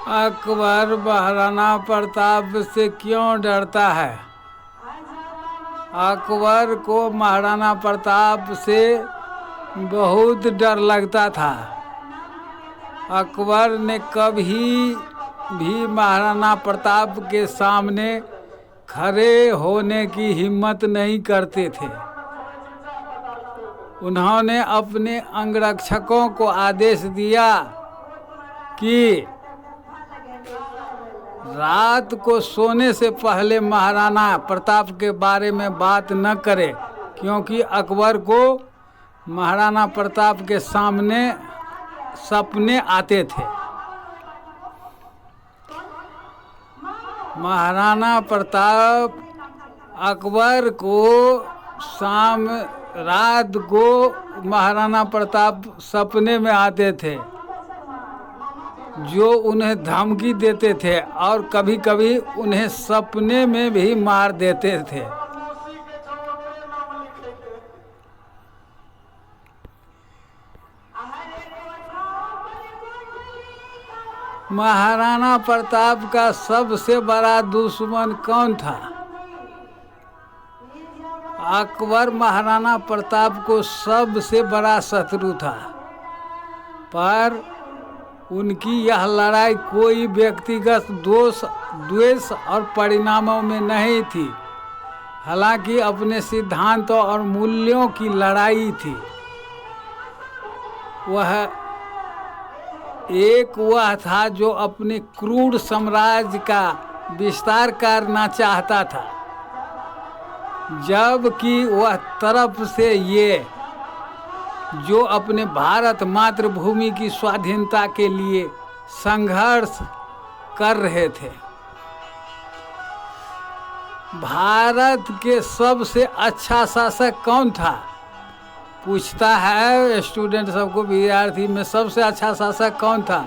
अकबर महाराणा प्रताप से क्यों डरता है? अकबर को महाराणा प्रताप से बहुत डर लगता था। अकबर ने कभी भी महाराणा प्रताप के सामने खड़े होने की हिम्मत नहीं करते थे। उन्होंने अपने अंगरक्षकों को आदेश दिया कि रात को सोने से पहले महाराणा प्रताप के बारे में बात न करें, क्योंकि अकबर को महाराणा प्रताप के सामने सपने आते थे। महाराणा प्रताप अकबर को रात को महाराणा प्रताप सपने में आते थे, जो उन्हें धमकी देते थे और कभी कभी उन्हें सपने में भी मार देते थे। महाराणा प्रताप का सबसे बड़ा दुश्मन कौन था? अकबर महाराणा प्रताप को सबसे बड़ा शत्रु था, पर उनकी यह लड़ाई कोई व्यक्तिगत द्वेष और परिणामों में नहीं थी, हालांकि अपने सिद्धांतों और मूल्यों की लड़ाई थी। वह था जो अपने क्रूर साम्राज्य का विस्तार करना चाहता था, जबकि वह तरफ से ये जो अपने भारत मातृभूमि की स्वाधीनता के लिए संघर्ष कर रहे थे। भारत के सबसे अच्छा शासक कौन था? पूछता है स्टूडेंट सबको, विद्यार्थी में सबसे अच्छा शासक कौन था?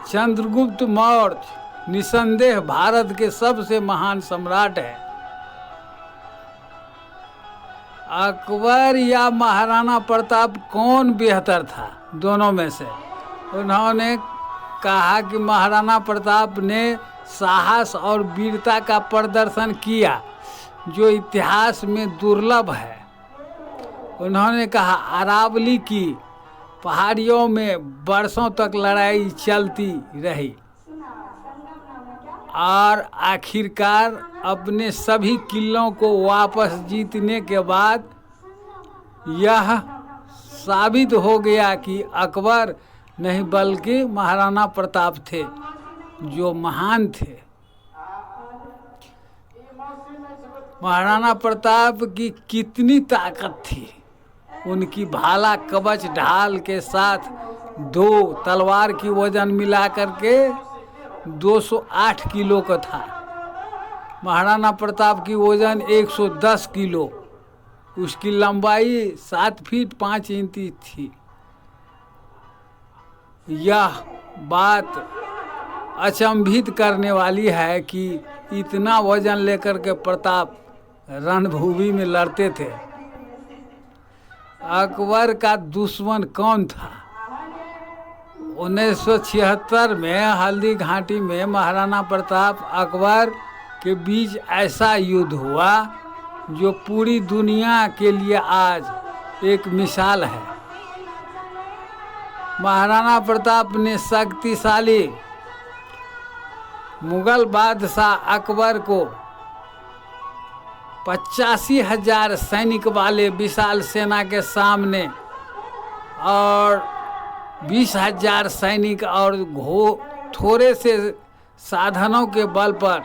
चंद्रगुप्त मौर्य निसंदेह भारत के सबसे महान सम्राट है। अकबर या महाराणा प्रताप कौन बेहतर था दोनों में से? उन्होंने कहा कि महाराणा प्रताप ने साहस और वीरता का प्रदर्शन किया, जो इतिहास में दुर्लभ है। उन्होंने कहा अरावली की पहाड़ियों में बरसों तक लड़ाई चलती रही और आखिरकार अपने सभी किलों को वापस जीतने के बाद यह साबित हो गया कि अकबर नहीं बल्कि महाराणा प्रताप थे जो महान थे। महाराणा प्रताप की कितनी ताकत थी? उनकी भाला कवच ढाल के साथ 2 तलवार की वजन मिलाकर के 208 किलो का था। महाराणा प्रताप की वजन 110 किलो, उसकी लंबाई 7 फीट 5 इंच थी। यह बात अचंभित करने वाली है कि इतना वजन लेकर के प्रताप रणभूमि में लड़ते थे। अकबर का दुश्मन कौन था? 1976 में हल्दी घाटी में महाराणा प्रताप अकबर के बीच ऐसा युद्ध हुआ जो पूरी दुनिया के लिए आज एक मिसाल है। महाराणा प्रताप ने शक्तिशाली मुगल बादशाह अकबर को 85,000 सैनिक वाले विशाल सेना के सामने और 20,000 सैनिक और थोड़े से साधनों के बल पर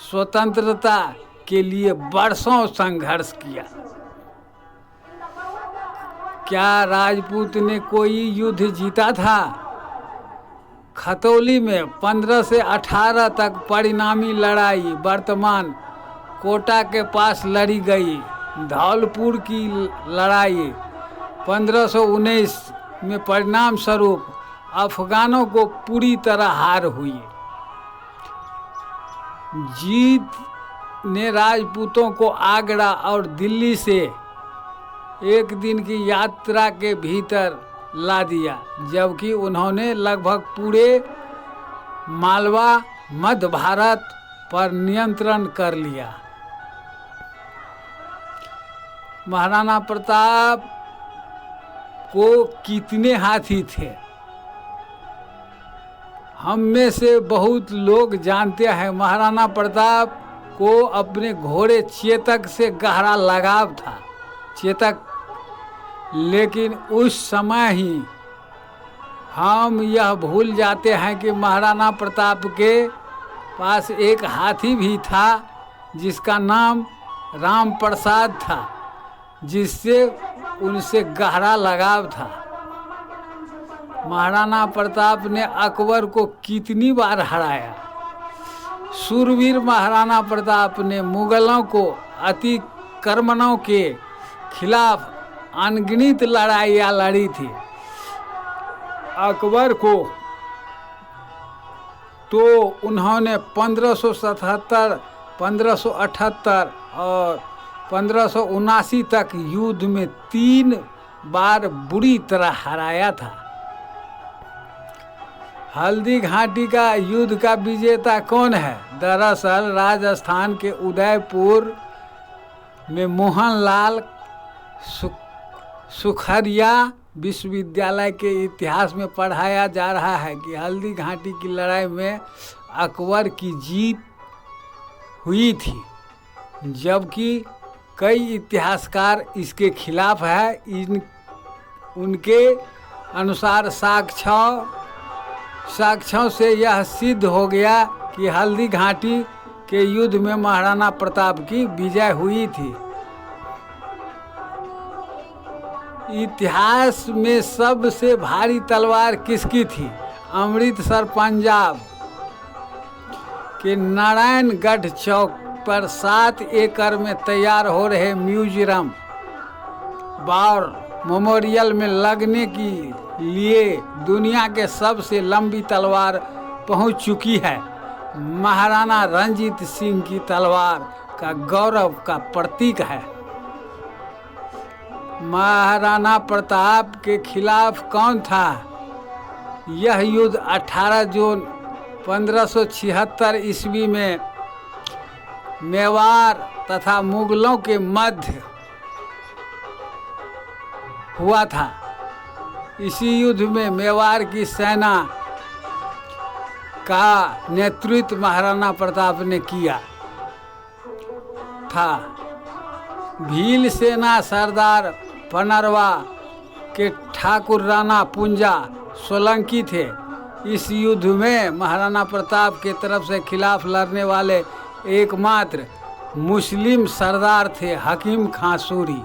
स्वतंत्रता के लिए बरसों संघर्ष किया। क्या राजपूत ने कोई युद्ध जीता था? खतौली में 15 से 18 तक परिणामी लड़ाई वर्तमान कोटा के पास लड़ी गई। धौलपुर की लड़ाई 1519 में परिणाम स्वरूप अफगानों को पूरी तरह हार हुई। जीत ने राजपूतों को आगरा और दिल्ली से एक दिन की यात्रा के भीतर ला दिया, जबकि उन्होंने लगभग पूरे मालवा मध्य भारत पर नियंत्रण कर लिया। महाराणा प्रताप को कितने हाथी थे? हम में से बहुत लोग जानते हैं महाराणा प्रताप को अपने घोड़े चेतक से गहरा लगाव था। चेतक, लेकिन उस समय ही हम यह भूल जाते हैं कि महाराणा प्रताप के पास एक हाथी भी था जिसका नाम राम प्रसाद था, जिससे उनसे गहरा लगाव था। महाराणा प्रताप ने अकबर को कितनी बार हराया? शूरवीर महाराणा प्रताप ने मुगलों को अतिक्रमणों के खिलाफ अनगिनत लड़ाइयाँ लड़ी थी। अकबर को तो उन्होंने 1577, 1578 और 1579 तक युद्ध में 3 बार बुरी तरह हराया था। हल्दी घाटी का युद्ध का विजेता कौन है? दरअसल राजस्थान के उदयपुर में मोहनलाल सुखरिया विश्वविद्यालय के इतिहास में पढ़ाया जा रहा है कि हल्दी घाटी की लड़ाई में अकबर की जीत हुई थी, जबकि कई इतिहासकार इसके खिलाफ है। उनके अनुसार साक्ष्यों से यह सिद्ध हो गया कि हल्दी घाटी के युद्ध में महाराणा प्रताप की विजय हुई थी। इतिहास में सबसे भारी तलवार किसकी थी? अमृतसर पंजाब के नारायणगढ़ चौक पर 7 एकड़ में तैयार हो रहे म्यूजियम वॉर मेमोरियल में लगने के लिए दुनिया के सबसे लंबी तलवार पहुंच चुकी है। महाराणा रणजीत सिंह की तलवार का गौरव का प्रतीक है। महाराणा प्रताप के खिलाफ कौन था? यह युद्ध 18 जून 1576 ईस्वी में मेवाड़ तथा मुगलों के मध्य हुआ था। इसी युद्ध में मेवाड़ की सेना का नेतृत्व महाराणा प्रताप ने किया था। भील सेना सरदार पनरवा के ठाकुर राणा पुंजा सोलंकी थे। इस युद्ध में महाराणा प्रताप के तरफ से खिलाफ लड़ने वाले एकमात्र मुस्लिम सरदार थे हकीम खां सूरी।